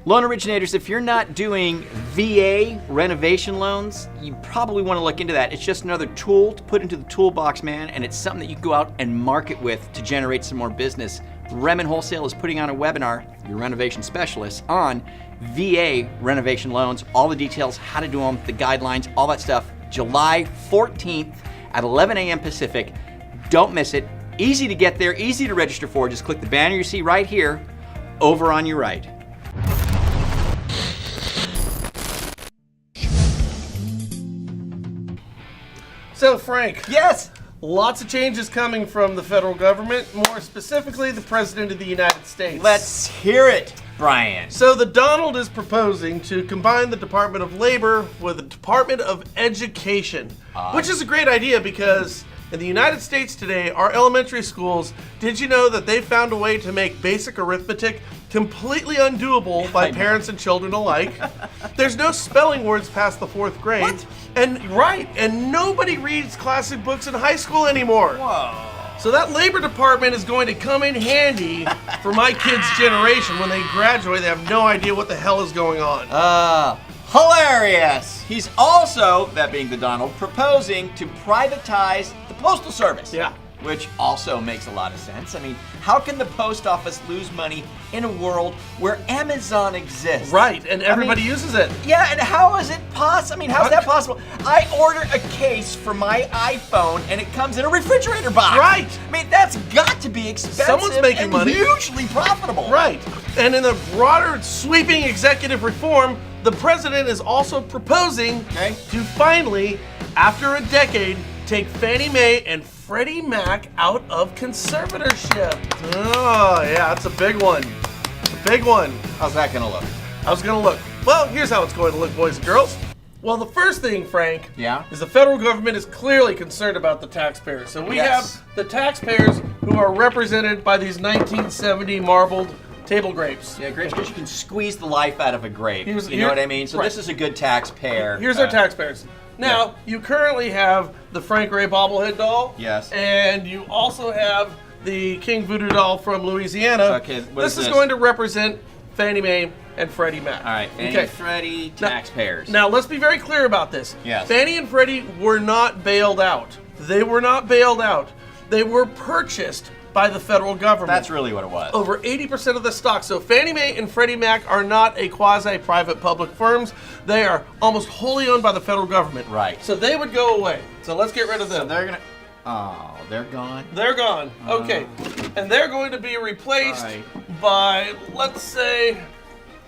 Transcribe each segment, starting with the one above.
Loan originators, if you're not doing VA renovation loans, you probably want to look into that. It's just another tool to put into the toolbox, man, and it's something that you can go out and market with to generate some more business. Remen Wholesale is putting on a webinar, your renovation specialist, on VA renovation loans, all the details, how to do them, the guidelines, all that stuff, July 14th at 11 a.m. Pacific. Don't miss it. Easy to get there, easy to register for. Just click the banner you see right here over on your right. So, Frank. Yes. Lots of changes coming from the federal government, more specifically the President of the United States. Let's hear it, Brian. So the Donald is proposing to combine the Department of Labor with the Department of Education, which is a great idea because in the United States today, our elementary schools, did you know that they found a way to make basic arithmetic completely undoable by parents and children alike? There's no spelling words past the 4th grade. What? And nobody reads classic books in high school anymore. Whoa. So that Labor Department is going to come in handy for my kids' generation. When they graduate, they have no idea what the hell is going on. Hilarious. He's also, that being the Donald, proposing to privatize the Postal Service. Yeah. Which also makes a lot of sense. I mean, how can the post office lose money in a world where Amazon exists? Right, and everybody uses it. Yeah, and how is it possible? I mean, how's that possible? I order a case for my iPhone and it comes in a refrigerator box. Right. I mean, that's got to be expensive. Someone's making and money. Hugely profitable. Right. And in the broader sweeping executive reform, the president is also proposing to finally, after a decade, take Fannie Mae and Freddie Mac out of conservatorship. Oh, yeah, that's a big one. A big one. How's that going to look? How's it going to look? Well, here's how it's going to look, boys and girls. Well, the first thing, Frank, is the federal government is clearly concerned about the taxpayers. So we have the taxpayers who are represented by these 1970 marbled table grapes. Yeah, grapes, because you can squeeze the life out of a grape. You know what I mean? So this is a good taxpayer. Here's our taxpayers. Now, you currently have the Frank Ray bobblehead doll. Yes. And you also have the King Voodoo doll from Louisiana. Okay, this is going to represent Fannie Mae and Freddie Mac. All right, Fannie, Freddie, taxpayers. Now, let's be very clear about this. Yes. Fannie and Freddie were not bailed out. They were not bailed out. They were purchased by the federal government. That's really what it was. Over 80% of the stock. So Fannie Mae and Freddie Mac are not a quasi-private public firms. They are almost wholly owned by the federal government. Right. So they would go away. So let's get rid of them. So they're gonna. Oh, they're gone. They're gone. Okay. And they're going to be replaced by, let's say,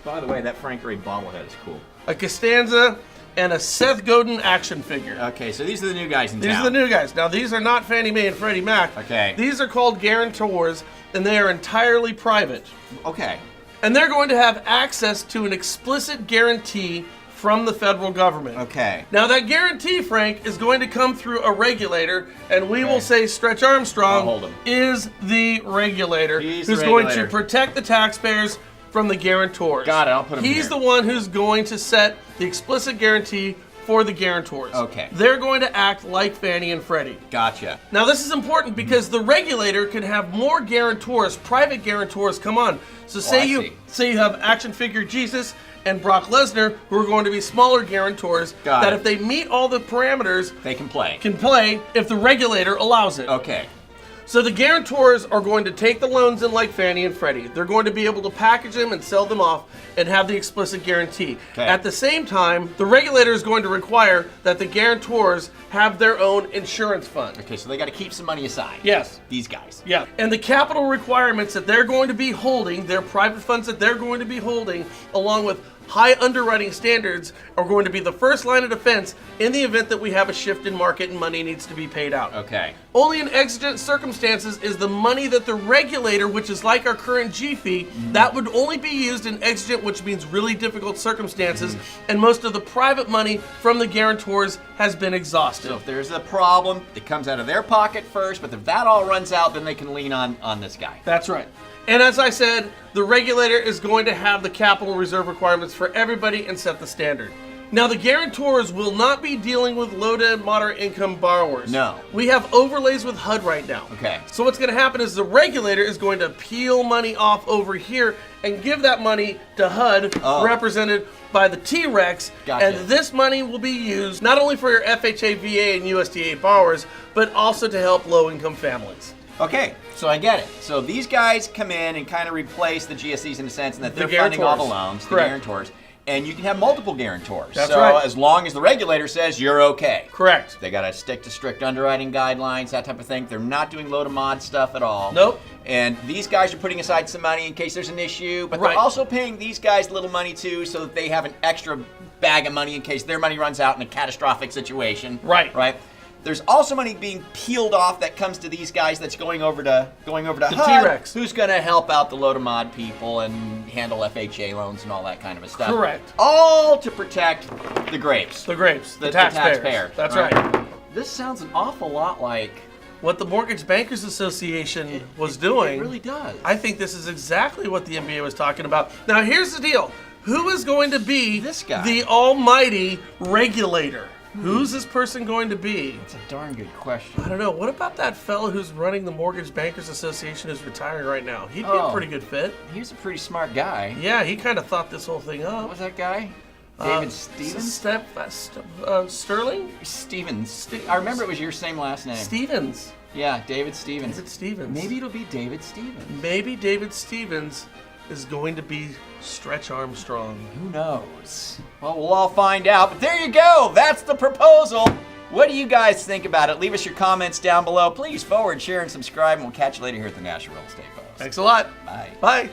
by the way, that Frank Ray bobblehead is cool. A Costanza and a Seth Godin action figure. Okay, so these are the new guys in town. These are the new guys. Now, these are not Fannie Mae and Freddie Mac. Okay. These are called guarantors, and they are entirely private. Okay. And they're going to have access to an explicit guarantee from the federal government. Okay. Now, that guarantee, Frank, is going to come through a regulator, and we will say Stretch Armstrong is the regulator who's going to protect the taxpayers from the guarantors. Got it, I'll put him He's here. the one who's going to set the explicit guarantee for the guarantors. Okay. They're going to act like Fannie and Freddie. Gotcha. Now, this is important because the regulator can have more guarantors, private guarantors, come on. So say you have action figure Jesus and Brock Lesnar, who are going to be smaller guarantors, that if they meet all the parameters, they can play if the regulator allows it. Okay. So the guarantors are going to take the loans in like Fannie and Freddie. They're going to be able to package them and sell them off and have the explicit guarantee. Okay. At the same time, the regulator is going to require that the guarantors have their own insurance fund. Okay, so they got to keep some money aside. Yes. These guys. Yeah. And the capital requirements that they're going to be holding, their private funds that they're going to be holding, along with high underwriting standards, are going to be the first line of defense in the event that we have a shift in market and money needs to be paid out. Okay. Only in exigent circumstances is the money that the regulator, which is like our current G fee, that would only be used in exigent, which means really difficult circumstances, and most of the private money from the guarantors has been exhausted. So if there's a problem, it comes out of their pocket first, but if that all runs out, then they can lean on this guy. That's right. And as I said, the regulator is going to have the capital reserve requirements for everybody and set the standard. Now, the guarantors will not be dealing with low to moderate income borrowers. No. We have overlays with HUD right now. Okay. So what's going to happen is the regulator is going to peel money off over here and give that money to HUD, represented by the T-Rex. Gotcha. And this money will be used not only for your FHA, VA, and USDA borrowers, but also to help low-income families. Okay, so I get it. So these guys come in and kind of replace the GSEs in a sense, and that they're The funding all the guarantors. loans, Correct. the guarantors. And you can have multiple guarantors. That's so right. as long as the regulator says you're okay. Correct. They got to stick to strict underwriting guidelines, that type of thing. They're not doing low to mod stuff at all. Nope. And these guys are putting aside some money in case there's an issue, but Right. they're also paying these guys little money too, so that they have an extra bag of money in case their money runs out in a catastrophic situation. Right. Right. There's also money being peeled off that comes to these guys that's going over to HUD, T-Rex. who's going to help out the low to mod people and handle FHA loans and all that kind of a stuff. Correct. All to protect the grapes. The grapes. The taxpayers. taxpayer. That's right. This sounds an awful lot like What the Mortgage Bankers Association was doing. It really does. I think this is exactly what the NBA was talking about. Now, here's the deal. Who is going to be This guy. the almighty regulator? Who's this person going to be? It's a darn good question. I don't know. What about that fellow who's running the Mortgage Bankers Association who's retiring right now? He'd be a pretty good fit. He's a pretty smart guy. Yeah, he kind of thought this whole thing What up. was that guy? David Stevens? Sterling? Stevens. I remember it was your same last name. Stevens. Yeah, David Stevens. Is it Stevens? Maybe it'll be David Stevens. Maybe David Stevens is going to be Stretch Armstrong. Who knows? Well, we'll all find out. But there you go. That's the proposal. What do you guys think about it? Leave us your comments down below. Please forward, share, and subscribe, and we'll catch you later here at the National Real Estate Post. Thanks a lot. Bye. Bye.